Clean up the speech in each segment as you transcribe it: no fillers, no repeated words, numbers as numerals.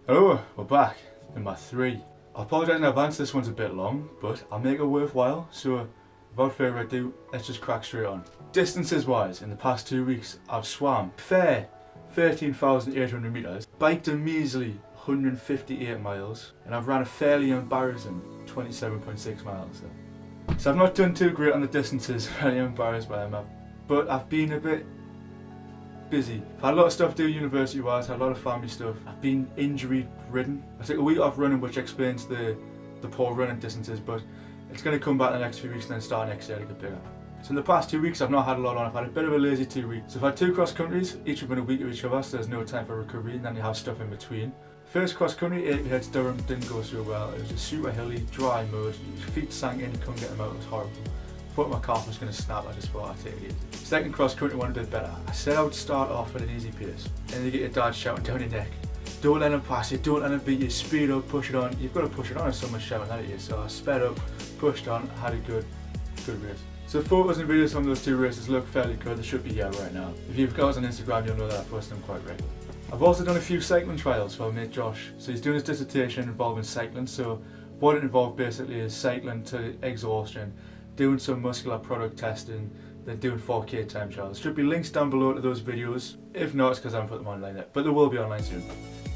Hello, we're back in my 3. I apologise in advance, this one's a bit long, but I'll make it worthwhile, so without further ado, let's just crack straight on. Distances wise, in the past 2 weeks, I've swam fair 13,800 metres, biked a measly 158 miles, and I've ran a fairly embarrassing 27.6 miles. So I've not done too great on the distances, really embarrassed by them, but I've been a bit busy. I've had a lot of stuff to do university wise, had a lot of family stuff. I've been injury ridden. I took a week off running, which explains the poor running distances, but it's going to come back in the next few weeks and then start next year to get bigger. So in the past 2 weeks I've not had a lot on. I've had a bit of a lazy 2 weeks. So I've had 2 cross countries, each within a week of each other, so there's no time for recovery, and then you have stuff in between. First cross country, 8 heads Durham, didn't go so well. It was a super hilly, dry mud. Feet sank in, couldn't get them out, it was horrible. I thought my calf was going to snap, I just thought I'd take it easy. Second cross country went a bit better. I said I would start off at an easy pace, and you get your dad shouting down your neck. Don't let him pass you, don't let him beat you, speed up, push it on. You've got to push it on if someone's shouting at you. So I sped up, pushed on, had a good race. So photos and videos from those 2 races look fairly good. They should be here right now. If you've got us on Instagram, you'll know that I post them quite regularly. I've also done a few cycling trials for my mate Josh. So he's doing his dissertation involving cycling. So what it involved basically is cycling to exhaustion, doing some muscular product testing, then doing 4K time trials. Should be links down below to those videos. If not, it's because I haven't put them online yet, but they will be online soon.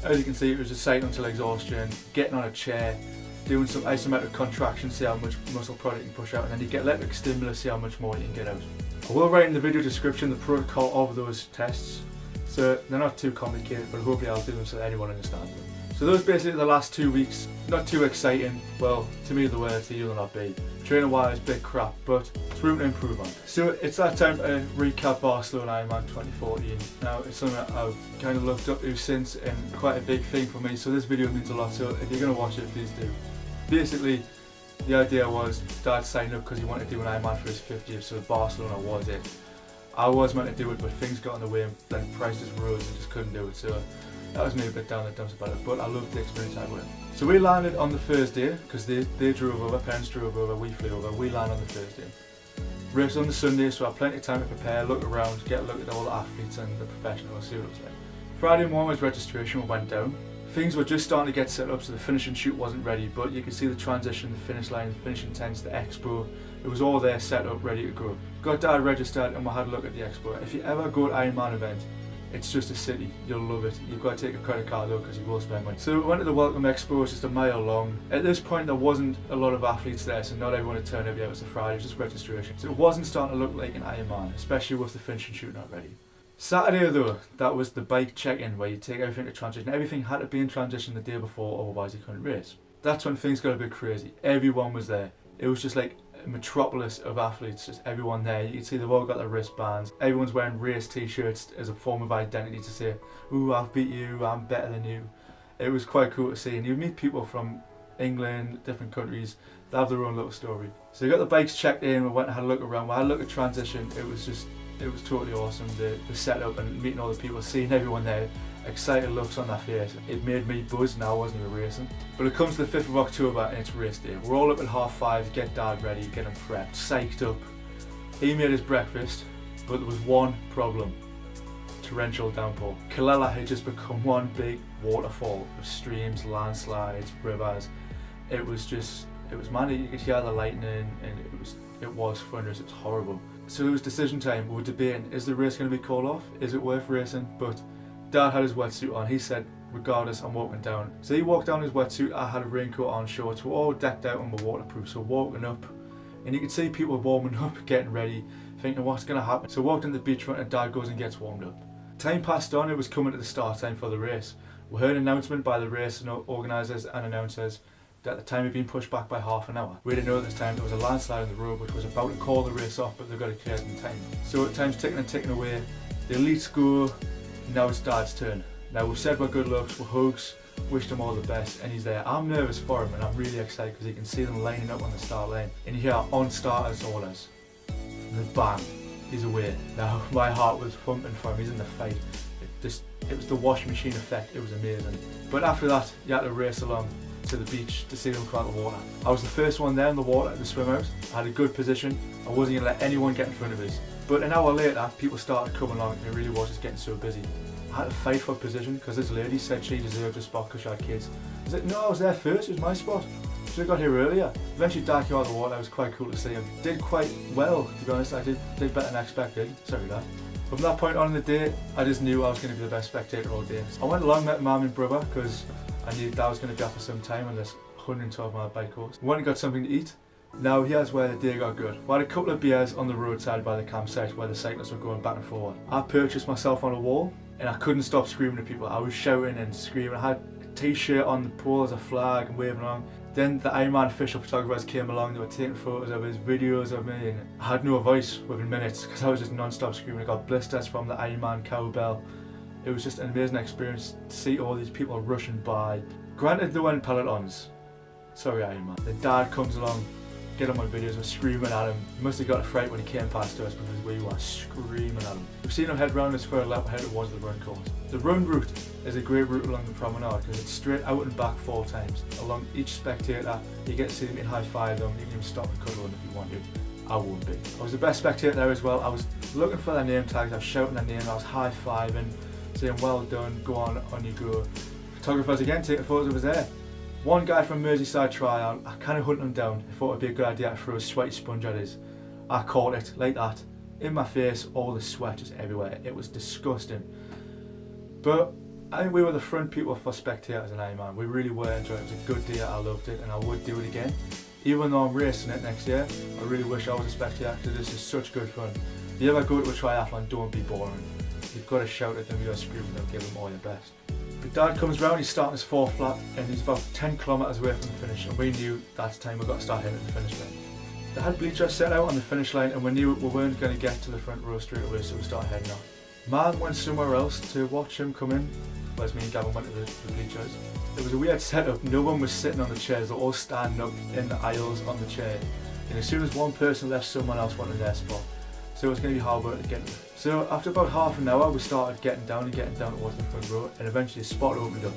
As you can see, it was just cycling till exhaustion, getting on a chair, doing some isometric contractions, see how much muscle product you can push out, and then you get electric stimulus, see how much more you can get out. I will write in the video description the protocol of those tests, so they're not too complicated, but hopefully I'll do them so that anyone understands them. So those basically the last 2 weeks, not too exciting. Well, to me the way to you will not be. Training wise, bit crap, but it's room to improve on. So it's that time to recap Barcelona Ironman 2014. Now it's something that I've kind of looked up to since, and quite a big thing for me, so this video means a lot, so if you're going to watch it, please do. Basically, the idea was Dad signed up because he wanted to do an Ironman for his 50th, so Barcelona was it. I was meant to do it, but things got in the way, and then prices rose and just couldn't do it, so that was me a bit down the dumps about it, but I loved the experience I had with it. So we landed on the Thursday, because they drove over, parents drove over, we flew over, we landed on the Thursday. Race on the Sunday, so I had plenty of time to prepare, look around, get a look at all the athletes and the professionals, see what it was like. Friday morning was registration, we went down. Things were just starting to get set up, so the finish and shoot wasn't ready, but you could see the transition, the finish line, the finishing tents, the expo. It was all there, set up, ready to go. Got Dad registered and we had a look at the expo. If you ever go to Ironman event, it's just a city, you'll love it. You've got to take a credit card though, because you will spend money. So we went to the Welcome Expo, it's just a mile long. At this point there wasn't a lot of athletes there, so not everyone had turned up yet. It was a Friday, it was just registration. So it wasn't starting to look like an Ironman, especially with the finish and shoot not ready. Saturday though, that was the bike check-in where you take everything to transition. Everything had to be in transition the day before, otherwise you couldn't race. That's when things got a bit crazy. Everyone was there. It was just like a metropolis of athletes, just everyone there. You can see they've all got their wristbands. Everyone's wearing race t-shirts as a form of identity to say, ooh, I've beat you, I'm better than you. It was quite cool to see, and you meet people from England, different countries, they have their own little story. So we got the bikes checked in, we went and had a look around, we had a look at transition. It was totally awesome, the setup and meeting all the people, seeing everyone there, excited looks on their face. It made me buzz and I wasn't even racing. But it comes to the 5th of October and it's race day. We're all up at 5:30, get Dad ready, get him prepped, psyched up. He made his breakfast, but there was one problem. Torrential downpour. Killela had just become one big waterfall of streams, landslides, rivers. It was mad. You could hear the lightning and it was thunderous, it was horrible. So it was decision time. We were debating, is the race going to be called off? Is it worth racing? But Dad had his wetsuit on. He said, regardless, I'm walking down. So he walked down in his wetsuit. I had a raincoat on, shorts. We're all decked out and we're waterproof. So walking up, and you could see people warming up, getting ready, thinking what's going to happen. So walked in the beachfront and Dad goes and gets warmed up. Time passed on. It was coming to the start time for the race. We heard an announcement by the race organisers and announcers that the time had been pushed back by half an hour. We didn't know at this time there was a landslide on the road which was about to call the race off, but they've got to clear it in time. So time's ticking and ticking away. The elites go. Now it's Dad's turn. Now we've said we're good looks, we're hugs, wished him all the best, and he's there. I'm nervous for him and I'm really excited because you can see them lining up on the start line. And you hear on starters orders. And then bang, he's away. Now my heart was thumping for him, he's in the fight. It was the wash machine effect, it was amazing. But after that, you had to race along to the beach to see them come out of the water. I was the first one there in the water to swim out. I had a good position. I wasn't going to let anyone get in front of us. But an hour later, people started coming along and it really was just getting so busy. I had to fight for position because this lady said she deserved a spot because she had kids. I was like, no, I was there first, it was my spot. Should have got here earlier. Eventually Dad came out of the water, it was quite cool to see him. Did quite well, to be honest. I did better than I expected. Sorry, Dad. But from that point on in the day, I just knew I was going to be the best spectator all day. I went along, met Mum and brother because I knew Dad was going to be out for some time on this 112-mile bike course. We went and got something to eat. Now here's where the day got good. We had a couple of beers on the roadside by the campsite where the cyclists were going back and forward. I perched myself on a wall and I couldn't stop screaming at people. I was shouting and screaming. I had a t-shirt on the pole as a flag and waving along. Then the Ironman official photographers came along, they were taking photos of us, videos of me, and I had no voice within minutes because I was just non-stop screaming. I got blisters from the Ironman cowbell. It was just an amazing experience to see all these people rushing by. Granted, they weren't pelotons. Sorry, Ironman. The Dad comes along, get on my videos, we're screaming at him. He must have got a fright when he came past us because we were screaming at him. We've seen him head round us for a lap ahead towards the run course. The run route is a great route along the promenade because it's straight out and back 4 times. Along each spectator, you get to see them and high-five them, you can even stop and cuddle them if you want to. I won't be. I was the best spectator there as well. I was looking for their name tags, I was shouting their name, I was high-fiving, saying well done, go on you go. Photographers again taking photos of us there. One guy from Merseyside tryout, I kind of hunted him down. I thought it'd be a good idea to throw a sweaty sponge at his. I caught it like that, in my face, all the sweat just everywhere. It was disgusting. But I think we were the front people for spectators in Ironman. We really were enjoying it. It was a good day, I loved it, and I would do it again. Even though I'm racing it next year, I really wish I was a spectator because this is such good fun. If you ever go to a triathlon, don't be boring. You've got to shout at them, you've got to scream at them, give them all your best. But Dad comes round, he's starting his 4th lap and he's about 10 kilometres away from the finish, and we knew that's time we've got to start hitting the finish line. They had bleachers set out on the finish line and we knew we weren't going to get to the front row straight away, so we started heading off. Mum went somewhere else to watch him come in, whereas me and Gavin went to the bleachers. It was a weird setup, no one was sitting on the chairs, they were all standing up in the aisles on the chair, and as soon as one person left, someone else wanted their spot. So it was going to be hard work to get to. So after about half an hour we started getting down towards the front row, and eventually a spot opened up.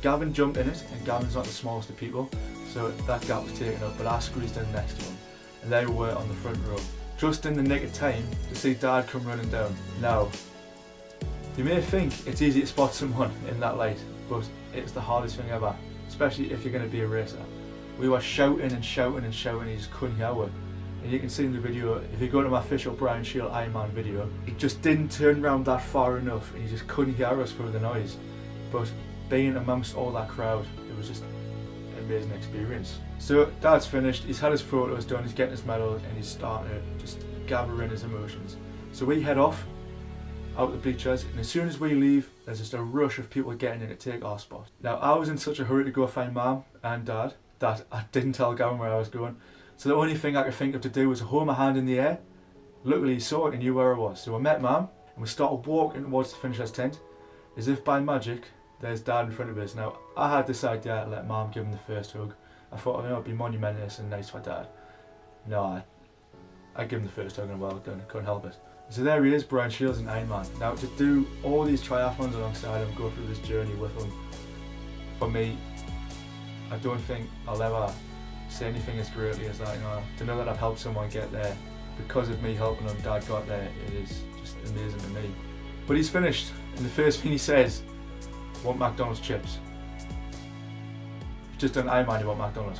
Gavin jumped in it, and Gavin's not the smallest of people, so that gap was taken up, but I squeezed in next to him, and there we were on the front row. Just in the nick of time to see Dad come running down. Now, you may think it's easy to spot someone in that light, but it's the hardest thing ever, especially if you're going to be a racer. We were shouting and shouting and shouting, he just couldn't hear us. And you can see in the video, if you go to my official Shiel Ironman video, he just didn't turn around that far enough and he just couldn't hear us through the noise. But being amongst all that crowd, it was just an amazing experience. So Dad's finished, he's had his photos done, he's getting his medals, and he's starting to just gather in his emotions. So we head off out the bleachers, and as soon as we leave, there's just a rush of people getting in to take our spot. Now I was in such a hurry to go find Mum and Dad that I didn't tell Gavin where I was going. So the only thing I could think of to do was hold my hand in the air. Luckily he saw it and knew where I was. So I met Mum and we started walking towards the finisher's tent. As if by magic, there's Dad in front of us. Now I had this idea to let Mum give him the first hug. I thought, it'd be monumentous and nice for Dad. No, I give him the first hug and well done, couldn't help it. So there he is, Shiel's an Ironman. Now to do all these triathlons alongside him, go through this journey with him, for me, I don't think I'll ever say anything as greatly as that. To know that I've helped someone get there because of me helping him. Dad got there, it is just amazing to me. But he's finished, and the first thing he says, want McDonald's chips. He's just done Ironman, you want McDonald's.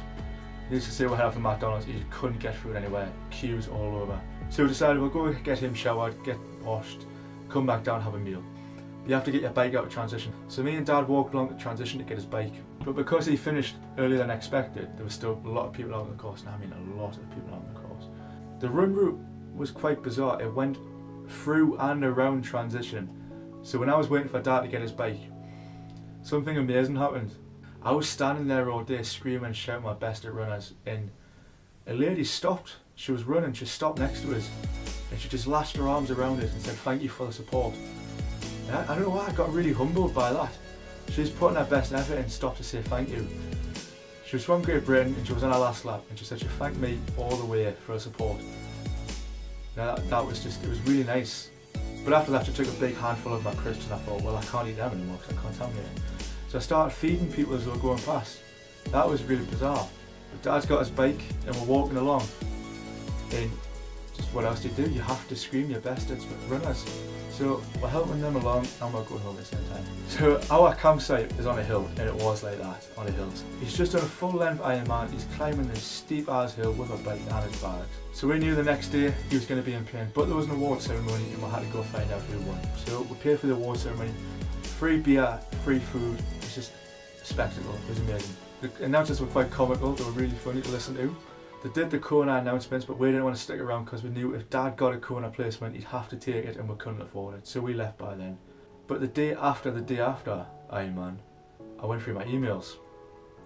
He used to say we'll head off to McDonald's, he just couldn't get through it anywhere, queues all over. So we decided we'll go get him showered, get washed, come back down, have a meal. You have to get your bike out of transition. So me and Dad walked along the transition to get his bike. But because he finished earlier than expected, there was still a lot of people out on the course, and I mean a lot of people out on the course. The run route was quite bizarre. It went through and around transition. So when I was waiting for Dad to get his bike, something amazing happened. I was standing there all day screaming and shouting my best at runners, and a lady stopped. She was running, she stopped next to us, and she just lashed her arms around us and said thank you for the support. And I don't know why, I got really humbled by that. She was putting her best effort and stopped to say thank you. She was from Great Britain and she was on her last lap, and she said she thanked me all the way for her support. Now that was just, it was really nice. But after that she took a big handful of my crisps and I thought, well I can't eat them anymore because I can't contaminate it. So I started feeding people as they were going past. That was really bizarre. But Dad's got his bike and we're walking along, and just what else do? You have to scream your best at runners. So we're helping them along and we're going home at the same time. So our campsite is on a hill, and it was like that, on a hill. He's just done a full length Ironman. He's climbing this steep ass hill with a bike and his bags. So we knew the next day he was going to be in pain, but there was an award ceremony and we had to go find out who won. So we paid for the award ceremony, free beer, free food. It's just a spectacle. It was amazing. The announcements were quite comical. They were really funny to listen to. They did the Kona announcements, but we didn't want to stick around because we knew if Dad got a Kona placement, he'd have to take it and we couldn't afford it. So we left by then. But the day after Ironman, I went through my emails.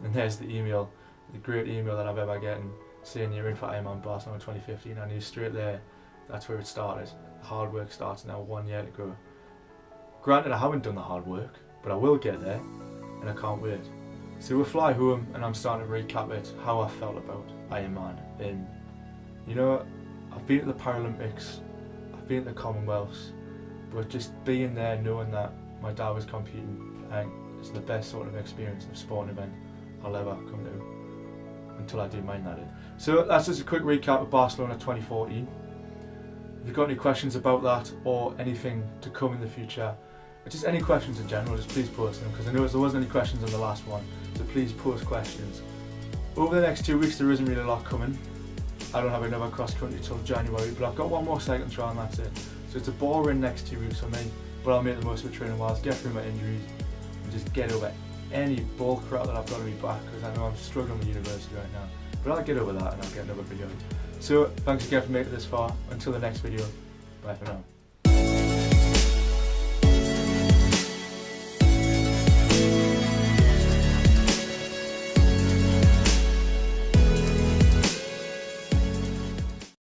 And there's the email, the great email that I've ever gotten, saying you're in for Ironman Barcelona 2015. I knew straight there, that's where it started. The hard work starts now, 1 year to go. Granted, I haven't done the hard work, but I will get there, and I can't wait. So we fly home and I'm starting to recap it, how I felt about Ironman. And you know, I've been at the Paralympics, I've been at the Commonwealths, but just being there, knowing that my dad was competing, I think it's the best sort of experience of sporting event I'll ever come to, until I do mine, that is. So that's just a quick recap of Barcelona 2014. If you've got any questions about that or anything to come in the future, or just any questions in general, just please post them, because I noticed there wasn't any questions on the last one, so please post questions. Over the next 2 weeks there isn't really a lot coming. I don't have another cross country till January, but I've got one more cycling trial and that's it. So it's a boring next 2 weeks for me, but I'll make the most of it training whilst, get through my injuries and just get over any bull crap that I've got to be back, because I know I'm struggling with university right now. But I'll get over that and I'll get another video. So thanks again for making it this far. Until the next video, bye for now.